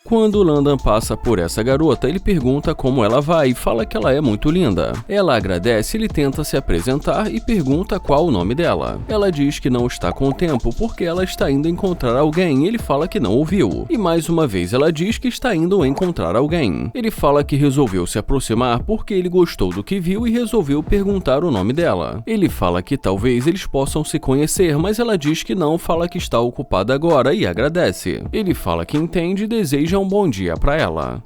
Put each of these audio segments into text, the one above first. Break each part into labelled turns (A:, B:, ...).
A: Quando Landon passa por essa garota, ele pergunta como ela vai e fala que ela é muito linda. Ela agradece, ele tenta se apresentar e pergunta qual o nome dela. Ela diz que não está com tempo porque ela está indo encontrar alguém e ele fala que não ouviu. E mais uma vez ela diz que está indo encontrar alguém. Ele fala que resolveu se aproximar porque ele gostou do que viu e resolveu perguntar o nome dela. Ele fala que talvez eles possam se conhecer, mas ela diz que não, fala que está ocupada agora e agradece. Ele fala que entende e deseja um bom dia para ela.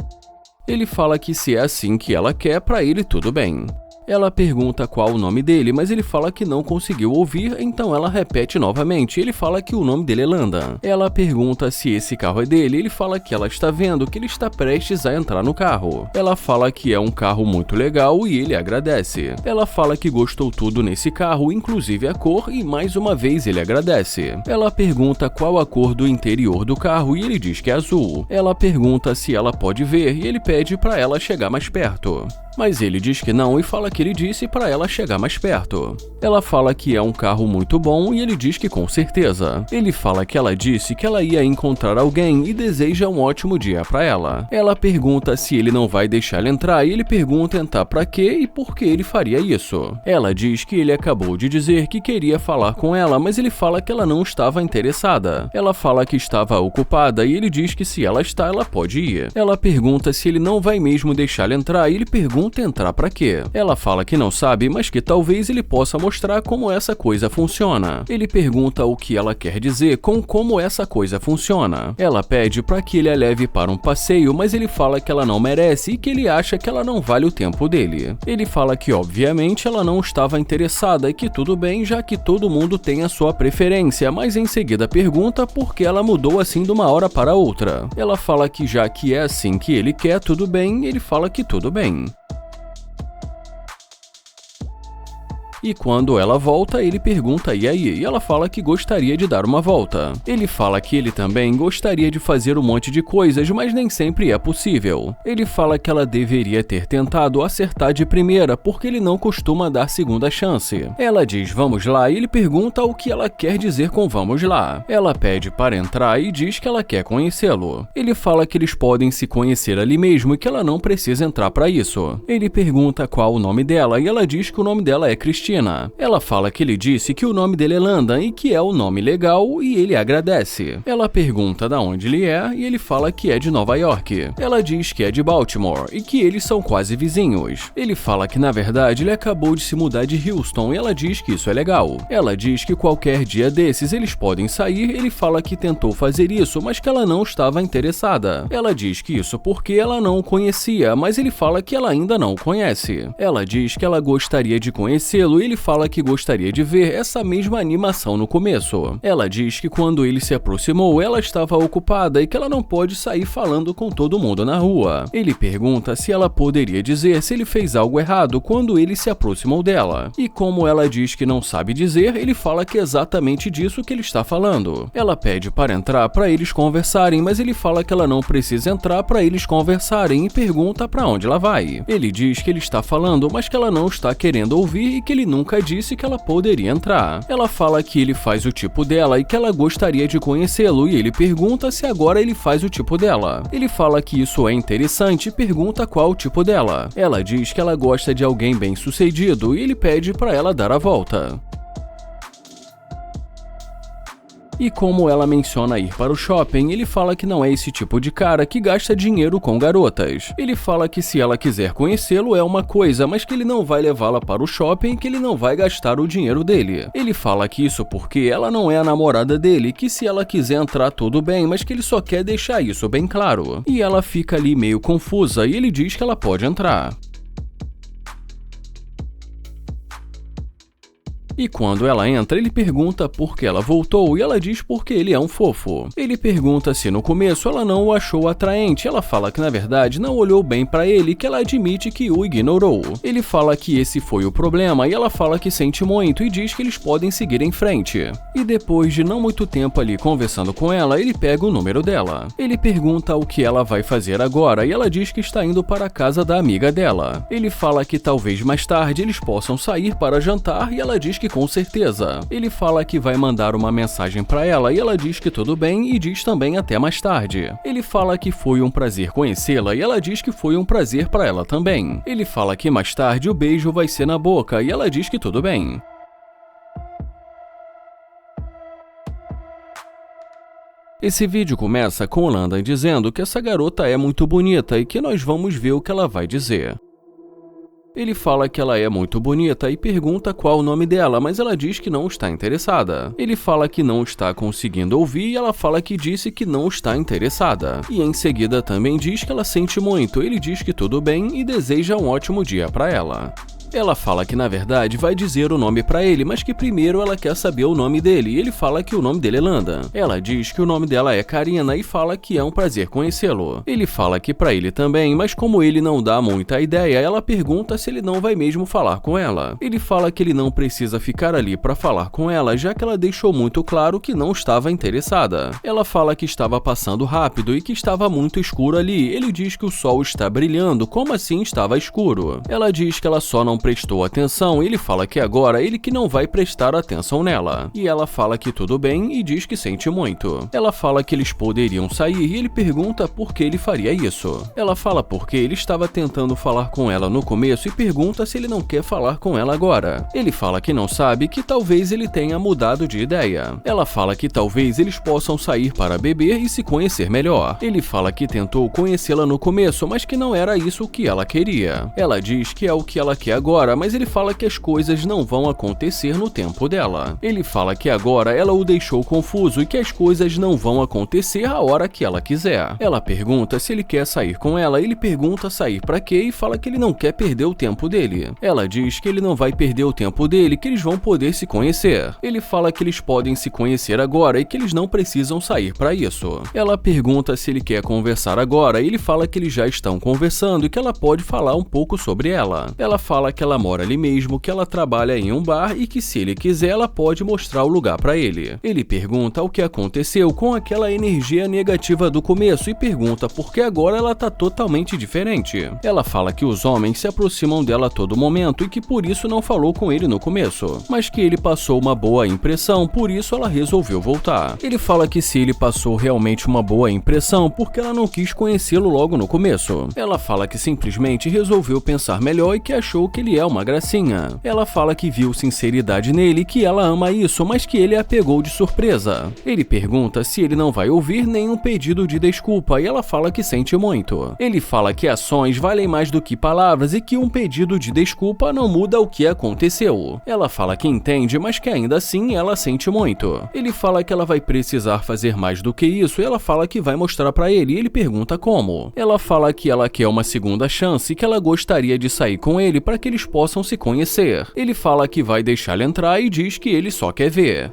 A: Ele fala que se é assim que ela quer, para ele tudo bem. Ela pergunta qual o nome dele, mas ele fala que não conseguiu ouvir, então ela repete novamente. Ele fala que o nome dele é Landon. Ela pergunta se esse carro é dele, ele fala que ela está vendo que ele está prestes a entrar no carro. Ela fala que é um carro muito legal e ele agradece. Ela fala que gostou tudo nesse carro, inclusive a cor, e mais uma vez ele agradece. Ela pergunta qual a cor do interior do carro e ele diz que é azul. Ela pergunta se ela pode ver e ele pede para ela chegar mais perto. Mas ele diz que não e fala que ele disse para ela chegar mais perto. Ela fala que é um carro muito bom e ele diz que com certeza. Ele fala que ela disse que ela ia encontrar alguém e deseja um ótimo dia para ela. Ela pergunta se ele não vai deixar ela entrar e ele pergunta entrar para quê e por que ele faria isso. Ela diz que ele acabou de dizer que queria falar com ela, mas ele fala que ela não estava interessada. Ela fala que estava ocupada e ele diz que se ela está, ela pode ir. Ela pergunta se ele não vai mesmo deixar ela entrar e ele pergunta entrar pra quê? Ela fala que não sabe, mas que talvez ele possa mostrar como essa coisa funciona. Ele pergunta o que ela quer dizer com como essa coisa funciona. Ela pede para que ele a leve para um passeio, mas ele fala que ela não merece e que ele acha que ela não vale o tempo dele. Ele fala que obviamente ela não estava interessada e que tudo bem, já que todo mundo tem a sua preferência, mas em seguida pergunta por que ela mudou assim de uma hora para outra. Ela fala que já que é assim que ele quer, tudo bem, ele fala que tudo bem. E quando ela volta, ele pergunta e aí? E ela fala que gostaria de dar uma volta. Ele fala que ele também gostaria de fazer um monte de coisas, mas nem sempre é possível. Ele fala que ela deveria ter tentado acertar de primeira, porque ele não costuma dar segunda chance. Ela diz vamos lá e ele pergunta o que ela quer dizer com vamos lá. Ela pede para entrar e diz que ela quer conhecê-lo. Ele fala que eles podem se conhecer ali mesmo e que ela não precisa entrar para isso. Ele pergunta qual o nome dela e ela diz que o nome dela é Cristina. Ela fala que ele disse que o nome dele é Landon e que é o nome legal e ele agradece. Ela pergunta de onde ele é e ele fala que é de Nova York. Ela diz que é de Baltimore e que eles são quase vizinhos. Ele fala que na verdade ele acabou de se mudar de Houston e ela diz que isso é legal. Ela diz que qualquer dia desses eles podem sair. Ele fala que tentou fazer isso, mas que ela não estava interessada. Ela diz que isso porque ela não o conhecia, mas ele fala que ela ainda não o conhece. Ela diz que ela gostaria de conhecê-lo. Ele fala que gostaria de ver essa mesma animação no começo. Ela diz que quando ele se aproximou, ela estava ocupada e que ela não pode sair falando com todo mundo na rua. Ele pergunta se ela poderia dizer se ele fez algo errado quando ele se aproximou dela. E como ela diz que não sabe dizer, ele fala que é exatamente disso que ele está falando. Ela pede para entrar para eles conversarem, mas ele fala que ela não precisa entrar para eles conversarem e pergunta para onde ela vai. Ele diz que ele está falando, mas que ela não está querendo ouvir e que ele nunca disse que ela poderia entrar. Ela fala que ele faz o tipo dela e que ela gostaria de conhecê-lo e ele pergunta se agora ele faz o tipo dela. Ele fala que isso é interessante e pergunta qual o tipo dela. Ela diz que ela gosta de alguém bem-sucedido e ele pede para ela dar a volta. E como ela menciona ir para o shopping, ele fala que não é esse tipo de cara que gasta dinheiro com garotas. Ele fala que se ela quiser conhecê-lo é uma coisa, mas que ele não vai levá-la para o shopping e que ele não vai gastar o dinheiro dele. Ele fala que isso porque ela não é a namorada dele, que se ela quiser entrar tudo bem, mas que ele só quer deixar isso bem claro. E ela fica ali meio confusa e ele diz que ela pode entrar. E quando ela entra, ele pergunta por que ela voltou e ela diz porque ele é um fofo. Ele pergunta se no começo ela não o achou atraente. Ela fala que na verdade não olhou bem pra ele e que ela admite que o ignorou. Ele fala que esse foi o problema e ela fala que sente muito e diz que eles podem seguir em frente. E depois de não muito tempo ali conversando com ela, ele pega o número dela. Ele pergunta o que ela vai fazer agora e ela diz que está indo para a casa da amiga dela. Ele fala que talvez mais tarde eles possam sair para jantar e ela diz que que com certeza. Ele fala que vai mandar uma mensagem pra ela e ela diz que tudo bem e diz também até mais tarde. Ele fala que foi um prazer conhecê-la e ela diz que foi um prazer pra ela também. Ele fala que mais tarde o beijo vai ser na boca e ela diz que tudo bem. Esse vídeo começa com o Landon dizendo que essa garota é muito bonita e que nós vamos ver o que ela vai dizer. Ele fala que ela é muito bonita e pergunta qual o nome dela, mas ela diz que não está interessada. Ele fala que não está conseguindo ouvir e ela fala que disse que não está interessada. E em seguida também diz que ela sente muito. Ele diz que tudo bem e deseja um ótimo dia para ela. Ela fala que na verdade vai dizer o nome pra ele, mas que primeiro ela quer saber o nome dele, e ele fala que o nome dele é Landon. Ela diz que o nome dela é Karina e fala que é um prazer conhecê-lo. Ele fala que pra ele também, mas como ele não dá muita ideia, ela pergunta se ele não vai mesmo falar com ela. Ele fala que ele não precisa ficar ali pra falar com ela, já que ela deixou muito claro que não estava interessada. Ela fala que estava passando rápido e que estava muito escuro ali. Ele diz que o sol está brilhando, como assim estava escuro? Ela diz que ela só não prestou atenção e ele fala que agora ele que não vai prestar atenção nela. E ela fala que tudo bem e diz que sente muito. Ela fala que eles poderiam sair e ele pergunta por que ele faria isso. Ela fala porque ele estava tentando falar com ela no começo e pergunta se ele não quer falar com ela agora. Ele fala que não sabe, que talvez ele tenha mudado de ideia. Ela fala que talvez eles possam sair para beber e se conhecer melhor. Ele fala que tentou conhecê-la no começo, mas que não era isso que ela queria. Ela diz que é o que ela quer agora, mas ele fala que as coisas não vão acontecer no tempo dela. Ele fala que agora ela o deixou confuso e que as coisas não vão acontecer a hora que ela quiser. Ela pergunta se ele quer sair com ela, ele pergunta sair pra quê e fala que ele não quer perder o tempo dele. Ela diz que ele não vai perder o tempo dele, que eles vão poder se conhecer. Ele fala que eles podem se conhecer agora e que eles não precisam sair pra isso. Ela pergunta se ele quer conversar agora e ele fala que eles já estão conversando e que ela pode falar um pouco sobre ela. Ela fala que ela mora ali mesmo, que ela trabalha em um bar e que se ele quiser ela pode mostrar o lugar pra ele. Ele pergunta o que aconteceu com aquela energia negativa do começo e pergunta por que agora ela tá totalmente diferente. Ela fala que os homens se aproximam dela a todo momento e que por isso não falou com ele no começo, mas que ele passou uma boa impressão, por isso ela resolveu voltar. Ele fala que se ele passou realmente uma boa impressão porque ela não quis conhecê-lo logo no começo. Ela fala que simplesmente resolveu pensar melhor e que achou que ele é uma gracinha. Ela fala que viu sinceridade nele e que ela ama isso, mas que ele a pegou de surpresa. Ele pergunta se ele não vai ouvir nenhum pedido de desculpa e ela fala que sente muito. Ele fala que ações valem mais do que palavras e que um pedido de desculpa não muda o que aconteceu. Ela fala que entende, mas que ainda assim ela sente muito. Ele fala que ela vai precisar fazer mais do que isso e ela fala que vai mostrar pra ele e ele pergunta como. Ela fala que ela quer uma segunda chance e que ela gostaria de sair com ele para que eles possam se conhecer. Ele fala que vai deixá-la entrar e diz que ele só quer ver.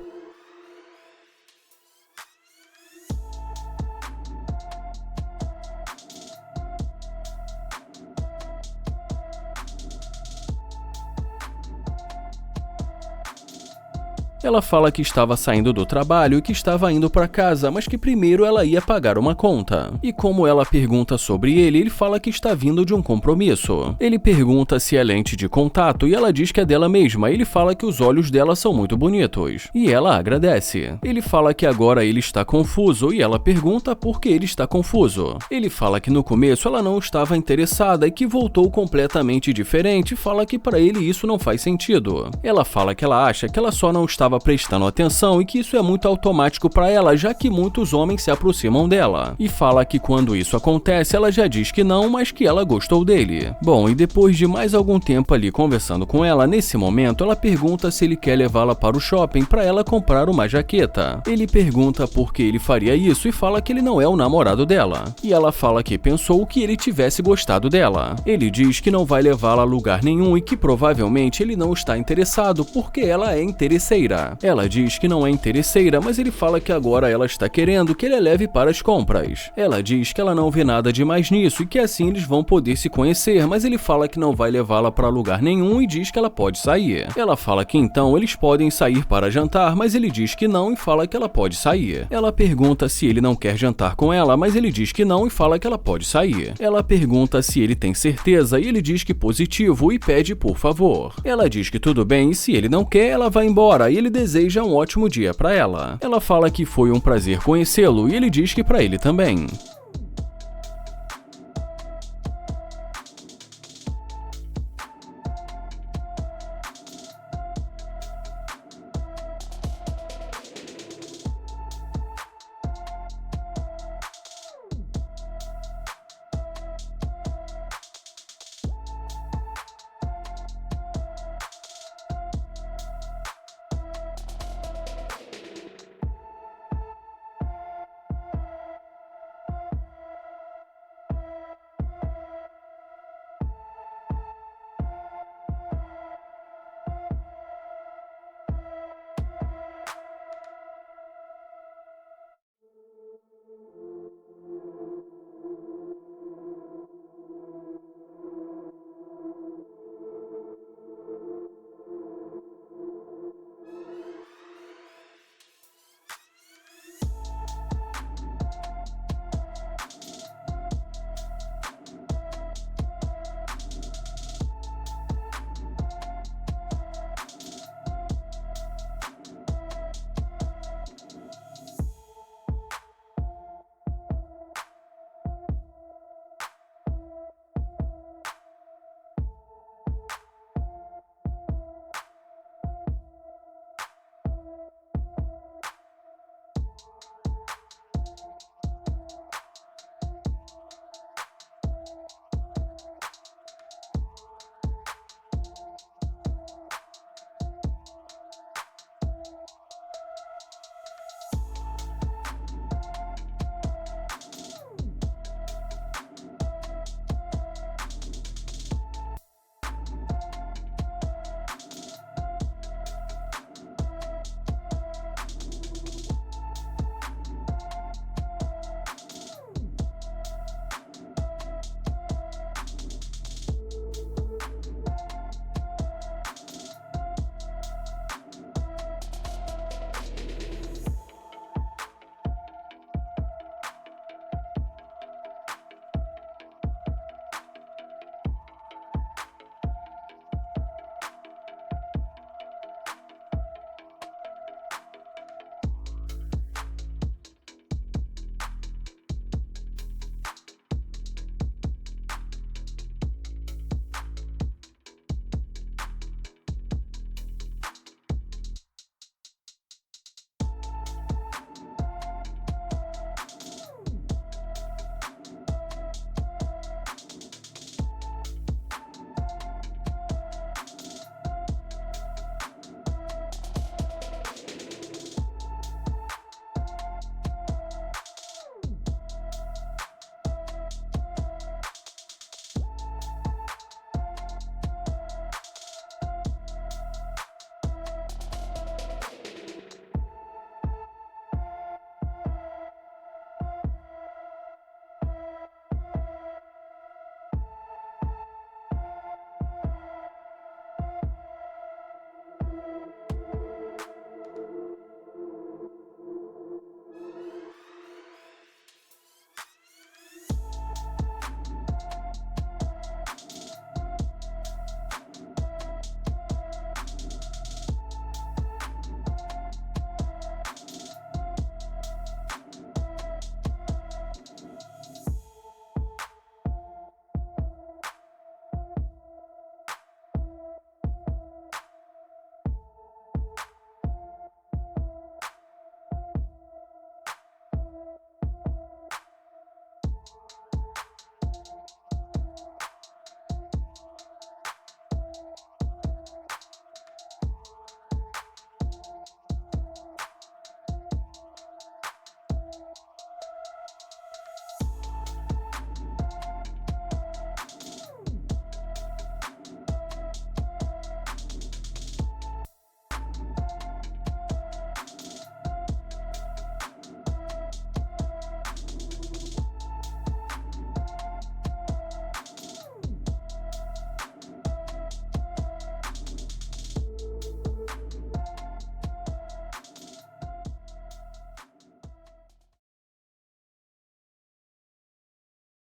A: Ela fala que estava saindo do trabalho e que estava indo para casa, mas que primeiro ela ia pagar uma conta. E como ela pergunta sobre ele, ele fala que está vindo de um compromisso. Ele pergunta se é lente de contato e ela diz que é dela mesma. Ele fala que os olhos dela são muito bonitos. E ela agradece. Ele fala que agora ele está confuso e ela pergunta por que ele está confuso. Ele fala que no começo ela não estava interessada e que voltou completamente diferente e fala que para ele isso não faz sentido. Ela fala que ela acha que ela só não estava prestando atenção e que isso é muito automático para ela, já que muitos homens se aproximam dela. E fala que quando isso acontece, ela já diz que não, mas que ela gostou dele. Bom, e depois de mais algum tempo ali conversando com ela, nesse momento ela pergunta se ele quer levá-la para o shopping para ela comprar uma jaqueta. Ele pergunta por que ele faria isso e fala que ele não é o namorado dela. E ela fala que pensou que ele tivesse gostado dela. Ele diz que não vai levá-la a lugar nenhum e que provavelmente ele não está interessado porque ela é interesseira. embora. Ela diz que não é interesseira, mas ele fala que agora ela está querendo que ele a leve para as compras. Ela diz que ela não vê nada demais nisso e que assim eles vão poder se conhecer, mas ele fala que não vai levá-la para lugar nenhum e diz que ela pode sair. Ela fala que então eles podem sair para jantar, mas ele diz que não e fala que ela pode sair. Ela pergunta se ele não quer jantar com ela, mas ele diz que não e fala que ela pode sair. Ela pergunta se ele tem certeza e ele diz que positivo e pede por favor. Ela diz que tudo bem e se ele não quer, ela vai embora e ele deseja um ótimo dia para ela. Ela fala que foi um prazer conhecê-lo e ele diz que para ele também.